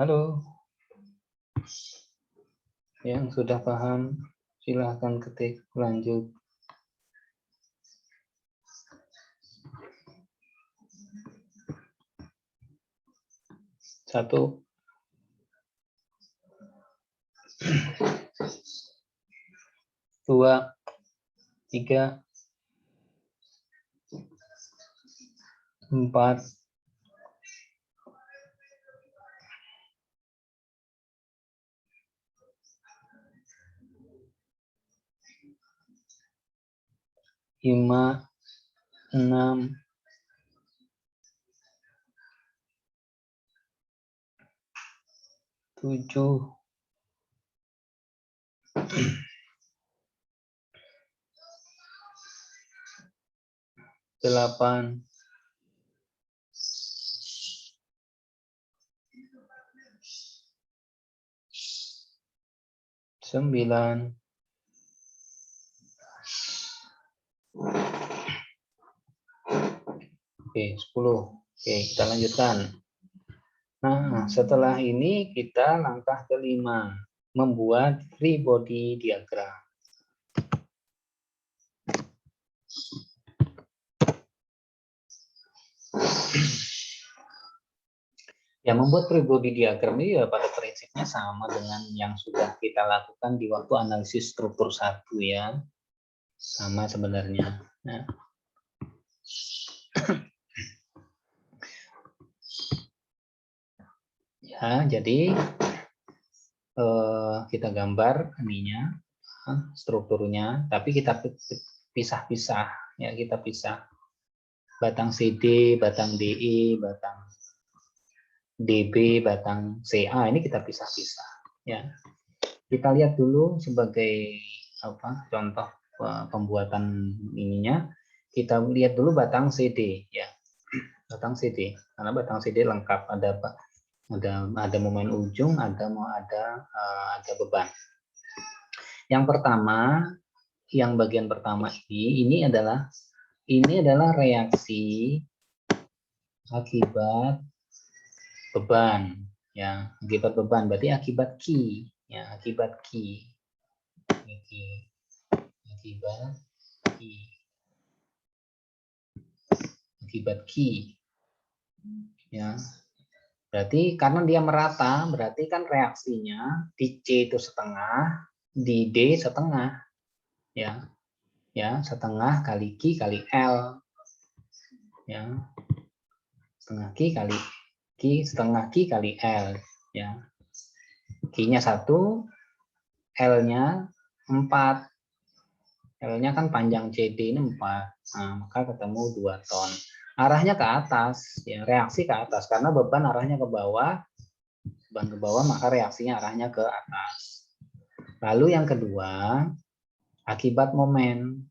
Halo. Yang sudah paham silahkan ketik lanjut. Satu. Dua. Tiga. Empat. Lima. Enam. Tujuh. 8. 9. Oke, 10. Oke, kita lanjutkan. Nah, setelah ini kita langkah kelima, membuat free body diagram. Ya, membuat free body diagram ini ya pada prinsipnya sama dengan yang sudah kita lakukan di waktu analisis struktur 1 ya. Sama sebenarnya. Nah. Ya, jadi kita gambar ininya, strukturnya, tapi kita pisah-pisah ya, kita pisah. Batang CD, batang DE, batang DB, batang CA ini kita pisah-pisah ya. Kita lihat dulu sebagai contoh pembuatan ininya. Kita lihat dulu batang CD ya. Batang CD. Karena batang CD lengkap, ada momen ujung, ada beban. Yang pertama, yang bagian pertama ini adalah reaksi akibat beban ya, akibat beban berarti akibat Q ya, akibat Q ya. Berarti karena dia merata, berarti kan reaksinya di C itu setengah, di D setengah ya. Ya, setengah kali Q kali L ya. Setengah Q kali L ya. Q-nya 1, L-nya 4. L-nya kan panjang CD ini 4. Nah, maka ketemu 2 ton. Arahnya ke atas, ya, reaksi ke atas karena beban arahnya ke bawah. Beban ke bawah maka reaksinya arahnya ke atas. Lalu yang kedua, akibat momen.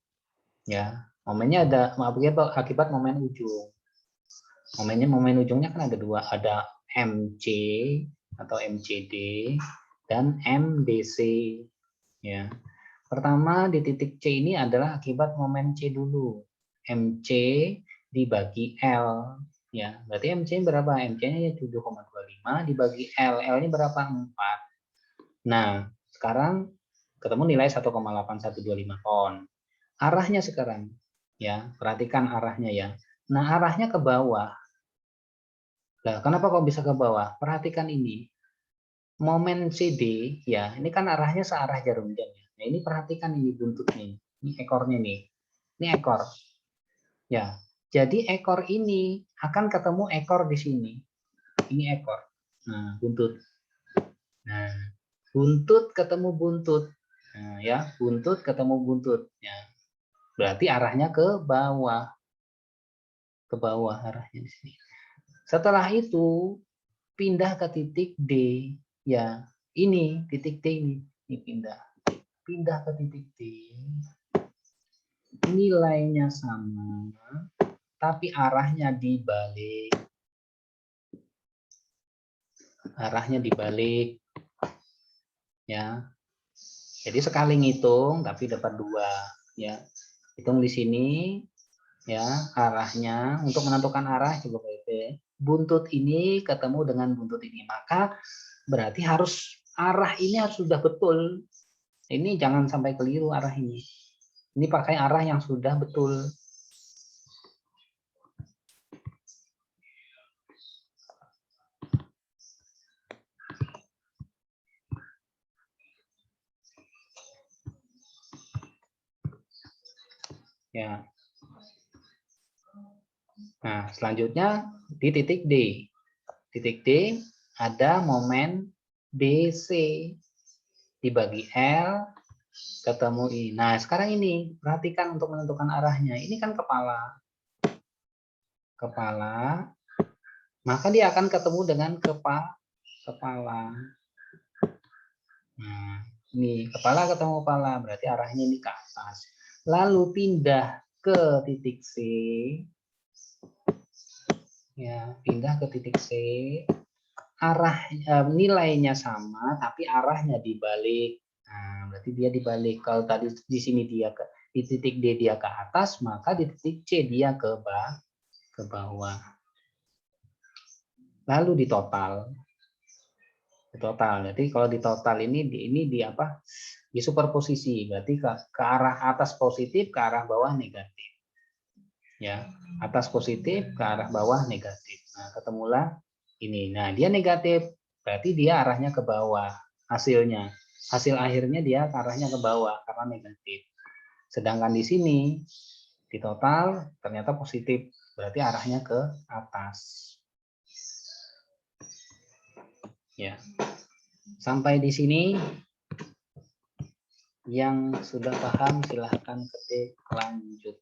Ya, momennya ada akibat momen ujung. Momen ujungnya kan ada 2, ada MC atau MCD dan MDC ya. Pertama di titik C ini adalah akibat momen C dulu. MC dibagi L ya. Berarti MC berapa? MC-nya 7,25 dibagi L. L-nya berapa? 4. Nah, sekarang ketemu nilai 1,8125 ton. Arahnya sekarang ya, perhatikan arahnya ya. Nah, arahnya ke bawah. Nah, kenapa kok bisa ke bawah? Perhatikan ini. Momen CD ya, ini kan arahnya searah jarum jam ya. Nah, ini perhatikan ini buntutnya. Ini ekornya nih. Ini ekor. Ya. Jadi ekor ini akan ketemu ekor di sini. Ini ekor. Nah, buntut. Nah, buntut ketemu buntut. Nah, ya, buntut ketemu buntut ya. Berarti arahnya ke bawah. Ke bawah arahnya di sini. Setelah itu pindah ke titik D ya. Ini titik D ini pindah ke titik D. Nilainya sama tapi arahnya dibalik. Arahnya dibalik. Ya. Jadi sekali ngitung tapi dapat 2 ya. Hitung di sini ya, arahnya untuk menentukan arah coba PP. Buntut ini ketemu dengan buntut ini, maka berarti arah ini harus sudah betul. Ini jangan sampai keliru arah ini. Ini pakai arah yang sudah betul. Ya. Nah, selanjutnya di titik D. Titik D ada momen BC dibagi L ketemu I. Nah, sekarang ini perhatikan untuk menentukan arahnya. Ini kan kepala. Kepala, maka dia akan ketemu dengan kepala. Nah, ini kepala ketemu kepala, berarti arahnya ini ke atas. Lalu pindah ke titik C. Ya, pindah ke titik C. Nilainya sama tapi arahnya dibalik. Nah, berarti dia dibalik. Kalau tadi di sini di titik D dia ke atas, maka di titik C dia ke bawah. Lalu di total. Jadi kalau di total ini di apa? Di superposisi. Berarti ke arah atas positif, ke arah bawah negatif. Ya, atas positif, ke arah bawah negatif. Nah, ketemulah ini. Nah, dia negatif, berarti dia arahnya ke bawah. Hasil akhirnya dia arahnya ke bawah karena negatif. Sedangkan di sini di total ternyata positif, berarti arahnya ke atas. Ya. Sampai di sini yang sudah paham silahkan ketik lanjut.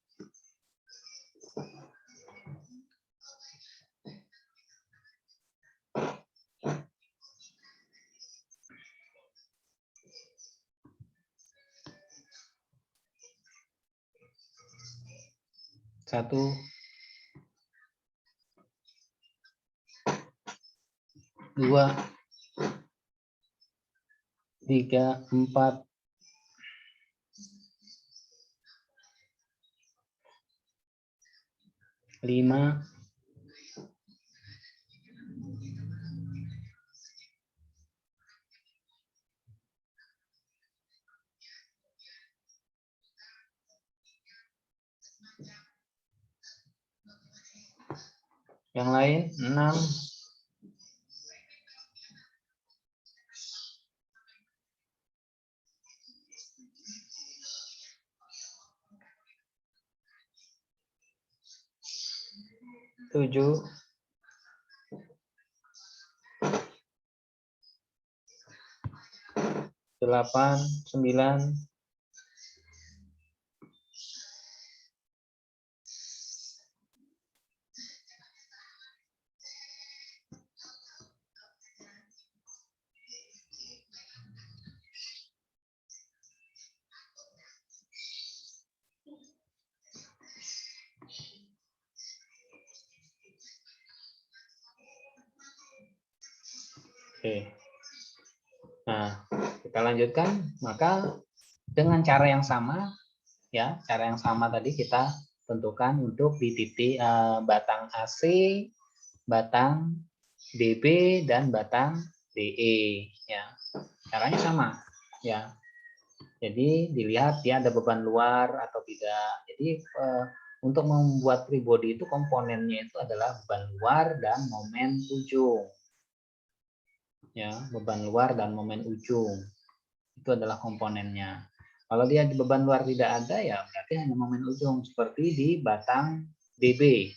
1, 2, 3, 4, 5, 6, yang lain 6, 7, 8, 9, Oke. Nah, kita lanjutkan. Maka dengan cara yang sama, ya, cara yang sama tadi kita tentukan untuk di titik batang AC, batang DB dan batang DE. Ya, caranya sama. Ya, jadi dilihat dia ada beban luar atau tidak. Jadi untuk membuat free body itu komponennya itu adalah beban luar dan momen ujung. Ya, beban luar dan momen ujung itu adalah komponennya. Kalau dia di beban luar tidak ada, ya berarti hanya momen ujung seperti di batang DB.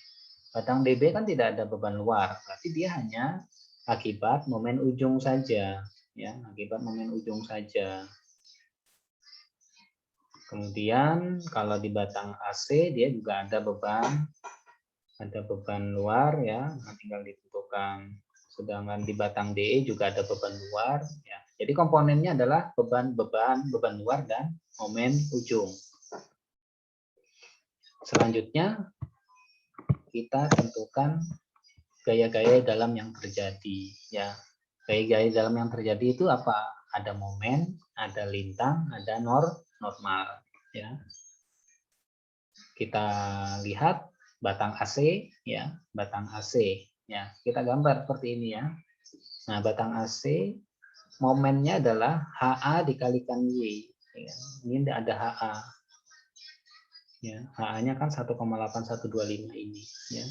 Batang DB kan tidak ada beban luar, berarti dia hanya akibat momen ujung saja, ya, akibat momen ujung saja. Kemudian kalau di batang AC dia juga ada beban luar, ya, tinggal ditentukan. Sedangkan di batang DE juga ada beban luar, ya. Jadi komponennya adalah beban luar dan momen ujung. Selanjutnya kita tentukan gaya-gaya dalam yang terjadi, ya. Gaya-gaya dalam yang terjadi itu apa? Ada momen, ada lintang, ada normal, ya. Kita lihat batang AC, ya, batang AC, ya. Kita gambar seperti ini, ya. Nah, batang AC momennya adalah HA dikalikan Y. Ya. Ini tidak ada HA. Ya, HA-nya kan 1,8125 ini. Ya.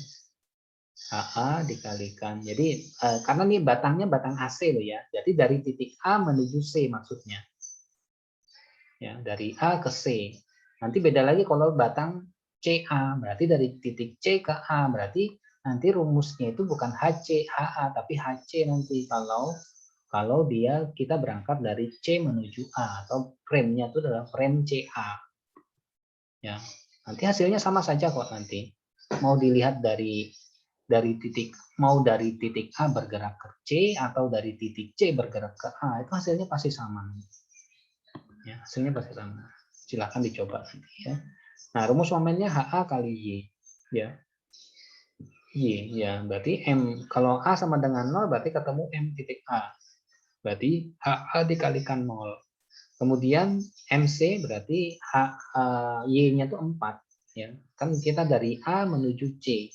HA dikalikan. Jadi karena ini batangnya batang AC loh ya. Jadi dari titik A menuju C maksudnya. Ya, dari A ke C. Nanti beda lagi kalau batang CA. Berarti dari titik C ke A. Berarti nanti rumusnya itu bukan HC, HA, tapi HC nanti kalau dia kita berangkat dari C menuju A atau frame-nya itu adalah frame CA. Ya, nanti hasilnya sama saja kok nanti. Mau dilihat dari titik A bergerak ke C atau dari titik C bergerak ke A, itu hasilnya pasti sama. Ya, hasilnya pasti sama. Silahkan dicoba nanti ya. Nah, rumus momennya HA kali Y. Ya. Y, ya, berarti M. Kalau A sama dengan 0, berarti ketemu M titik A. Berarti HA dikalikan 0. Kemudian MC berarti Y-nya itu 4. Ya. Kan kita dari A menuju C.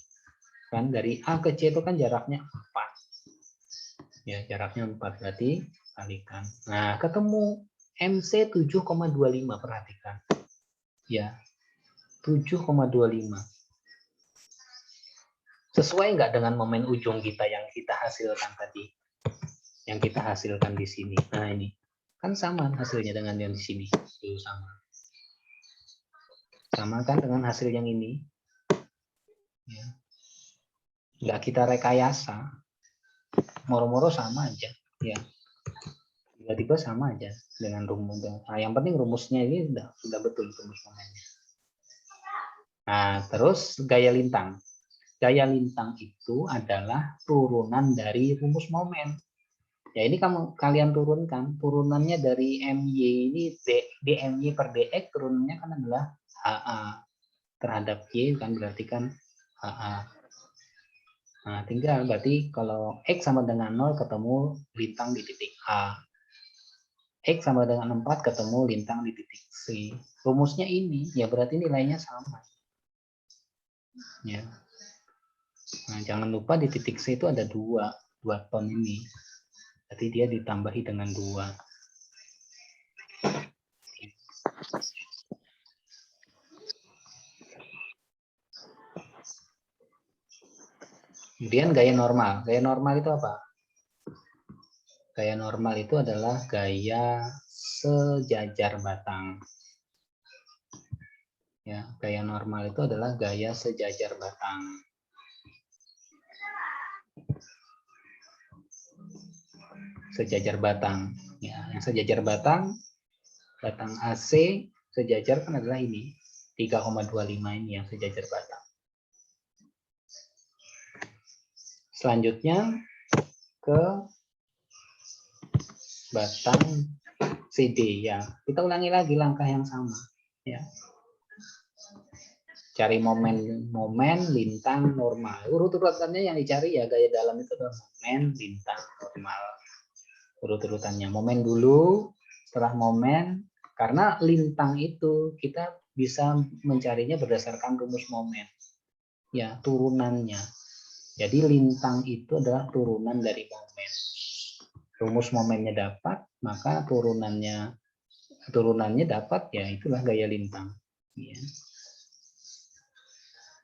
Kan dari A ke C itu kan jaraknya 4. Ya, jaraknya 4 berarti kalikan. Nah, ketemu MC 7,25, perhatikan. Ya. 7,25. Sesuai nggak dengan momen ujung kita yang kita hasilkan tadi? Yang kita hasilkan di sini. Nah, ini. Kan sama hasilnya dengan yang di sini. Itu sama. Sama kan dengan hasil yang ini? Ya. Nggak kita rekayasa. Moro-moro sama aja. Ya. Tiba-tiba sama aja dengan rumus. Nah, yang penting rumusnya ini sudah betul rumus momennya. Nah, terus gaya lintang. Gaya lintang itu adalah turunan dari rumus momen. Ya, ini kalian turunkan. Turunannya dari MY ini dMY per dx, turunannya kan adalah HA. terhadap Y kan berarti kan AA. Nah, tinggal berarti kalau X sama dengan 0 ketemu lintang di titik A. X sama dengan 4 ketemu lintang di titik C. Rumusnya ini, ya berarti nilainya sama. Ya. Nah, jangan lupa di titik C itu ada 2 ton ini. Jadi dia ditambahi dengan 2. Kemudian gaya normal. Gaya normal itu apa? Gaya normal itu adalah gaya sejajar batang. Ya, gaya normal itu adalah gaya sejajar batang. Sejajar batang. Ya, yang sejajar batang AC sejajar kan adalah ini 3,25 ini yang sejajar batang. Selanjutnya ke batang CD ya. Kita ulangi lagi langkah yang sama ya. Cari momen lintang normal. Urut-urutannya yang dicari ya gaya dalam itu adalah momen lintang normal. Urut-urutannya momen dulu, setelah momen, karena lintang itu kita bisa mencarinya berdasarkan rumus momen. Ya, turunannya. Jadi lintang itu adalah turunan dari momen. Rumus momennya dapat, maka turunannya dapat, ya itulah gaya lintang. Ya.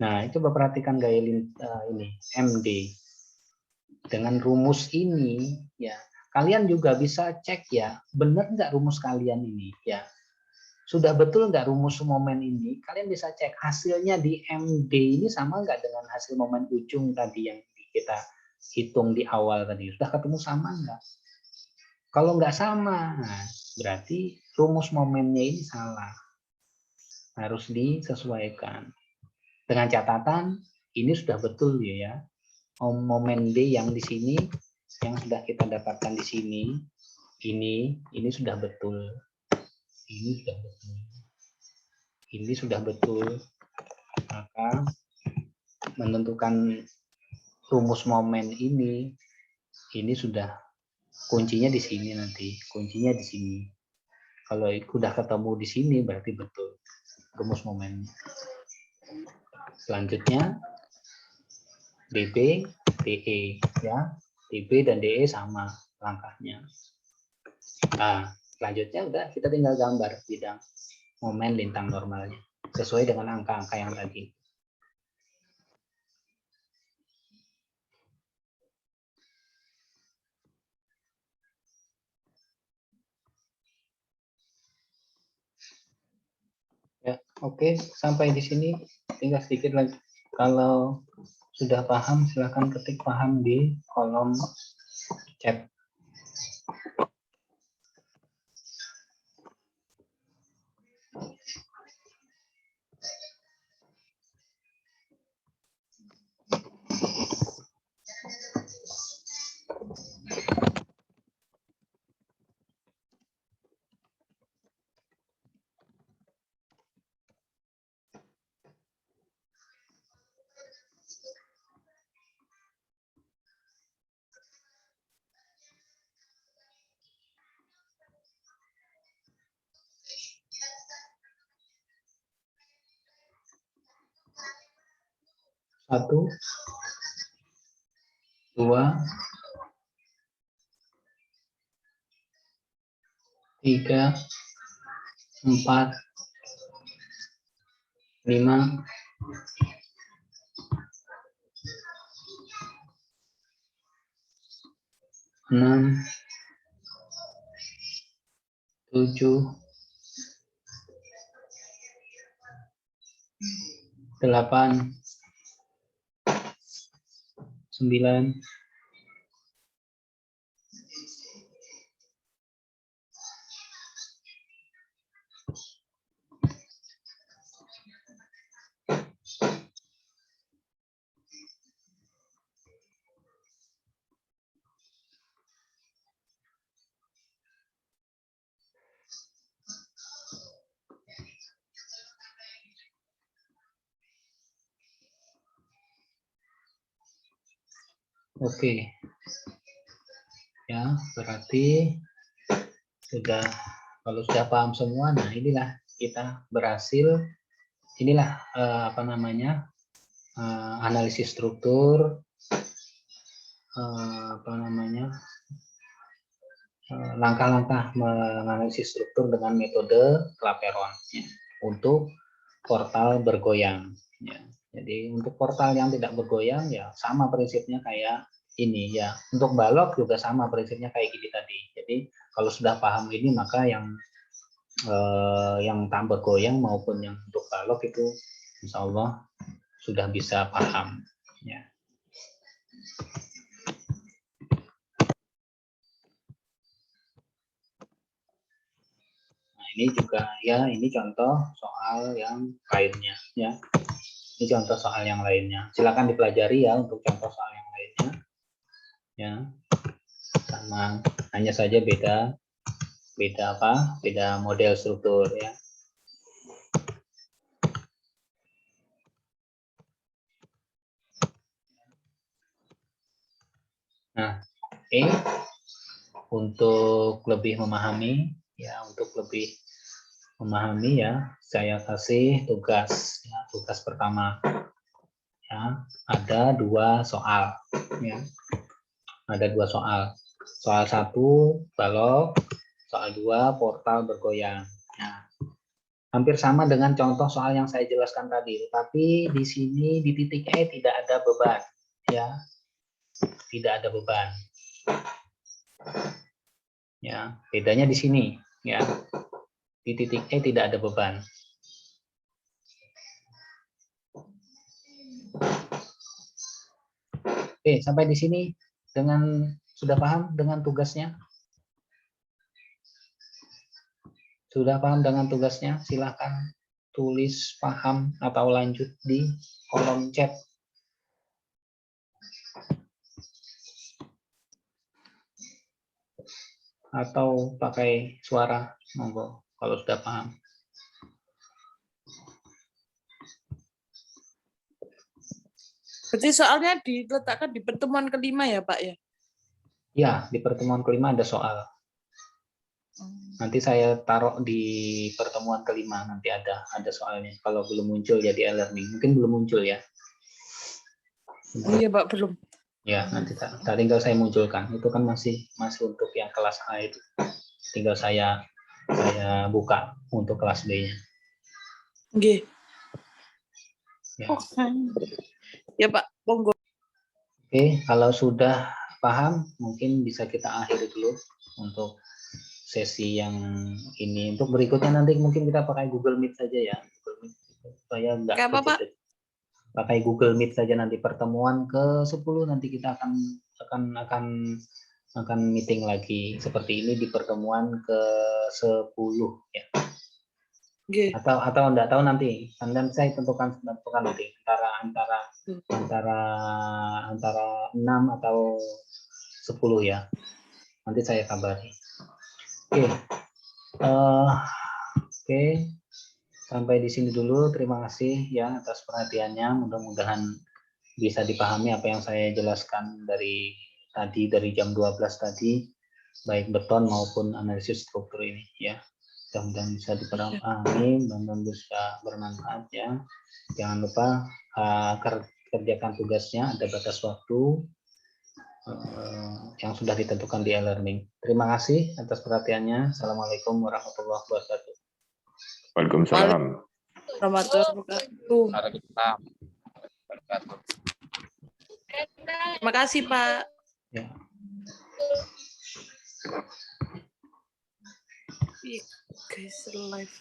Nah, coba perhatikan gaya lintang ini, MD. Dengan rumus ini, ya kalian juga bisa cek ya, benar nggak rumus kalian ini, ya. Sudah betul nggak rumus momen ini? Kalian bisa cek hasilnya di MD ini sama nggak dengan hasil momen ujung tadi yang kita hitung di awal tadi. Sudah ketemu sama nggak? Kalau nggak sama, nah, berarti rumus momennya ini salah. Harus disesuaikan. Dengan catatan, ini sudah betul ya. Momen D yang di sini, yang sudah kita dapatkan di sini, ini sudah betul. Ini sudah betul. Ini sudah betul. Maka menentukan rumus momen ini sudah kuncinya di sini nanti. Kuncinya di sini. Kalau sudah ketemu di sini berarti betul rumus momennya. Selanjutnya DB, DE ya. DB dan DE sama langkahnya. Nah, selanjutnya udah kita tinggal gambar bidang momen lintang normalnya sesuai dengan angka-angka yang tadi. Ya, oke, sampai di sini tinggal sedikit lagi. Kalau sudah paham silakan ketik paham di kolom chat. Satu, dua, tiga, 4, 5, 6, 7, 8, 9, Oke. Ya, berarti sudah, kalau sudah paham semua, nah inilah kita berhasil, inilah apa namanya, analisis struktur, apa namanya, langkah-langkah menganalisis struktur dengan metode Clapeyron ya, untuk portal bergoyang. Ya. Jadi untuk portal yang tidak bergoyang ya sama prinsipnya kayak ini ya. Untuk balok juga sama prinsipnya kayak gini tadi. Jadi kalau sudah paham ini maka yang tak bergoyang maupun yang untuk balok itu insya Allah sudah bisa paham. Ya. Nah ini juga ya, ini contoh soal yang lainnya ya. Ini contoh soal yang lainnya. Silakan dipelajari ya untuk contoh soal yang lainnya. Ya, sama hanya saja beda apa? Beda model struktur ya. Nah, oke. Untuk lebih memahami ya, saya kasih tugas ya, tugas pertama. Ya, ada 2 soal ya. Ada 2 soal. Soal 1 balok, soal 2 portal bergoyang. Nah, hampir sama dengan contoh soal yang saya jelaskan tadi, tetapi di sini di titik E tidak ada beban ya. Tidak ada beban. Ya, bedanya di sini ya. Di titik E tidak ada beban. Oke, sampai di sini dengan sudah paham dengan tugasnya? Sudah paham dengan tugasnya? Silakan tulis paham atau lanjut di kolom chat. Atau pakai suara, monggo kalau sudah paham. Berarti soalnya diletakkan di pertemuan kelima ya, Pak ya? Ya, di pertemuan kelima ada soal. Nanti saya taruh di pertemuan kelima, nanti ada soalnya. Kalau belum muncul jadi e-learning, mungkin belum muncul ya. Iya, Pak, belum. Ya, nanti tinggal saya munculkan. Itu kan masih untuk yang kelas A itu. Tinggal saya buka untuk kelas B-nya. Oke. Ya. Oke. Ya, Pak, monggo. Oke, kalau sudah paham, mungkin bisa kita akhiri dulu untuk sesi yang ini. Untuk berikutnya nanti mungkin kita pakai Google Meet saja ya. Google Meet supaya enggak Apa, Pak? pakai Google Meet saja, nanti pertemuan ke-10 nanti kita akan meeting lagi seperti ini di pertemuan ke-10 ya. Okay. Atau enggak tahu nanti. Dan saya tentukan nanti antara 6 atau 10 ya. Nanti saya kabari. Oke. Oke. Sampai di sini dulu. Terima kasih ya atas perhatiannya. Mudah-mudahan bisa dipahami apa yang saya jelaskan dari jam 12 tadi, baik beton maupun analisis struktur ini ya. Mudah-mudahan bisa dipahami, mudah-mudahan bisa bermanfaat ya. Jangan lupa kerjakan tugasnya, ada batas waktu yang sudah ditentukan di e-learning. Terima kasih atas perhatiannya. Assalamualaikum warahmatullahi wabarakatuh. Waalaikumsalam. Warahmatullahi wabarakatuh. Terima kasih, Pak. Ya. Guys, live.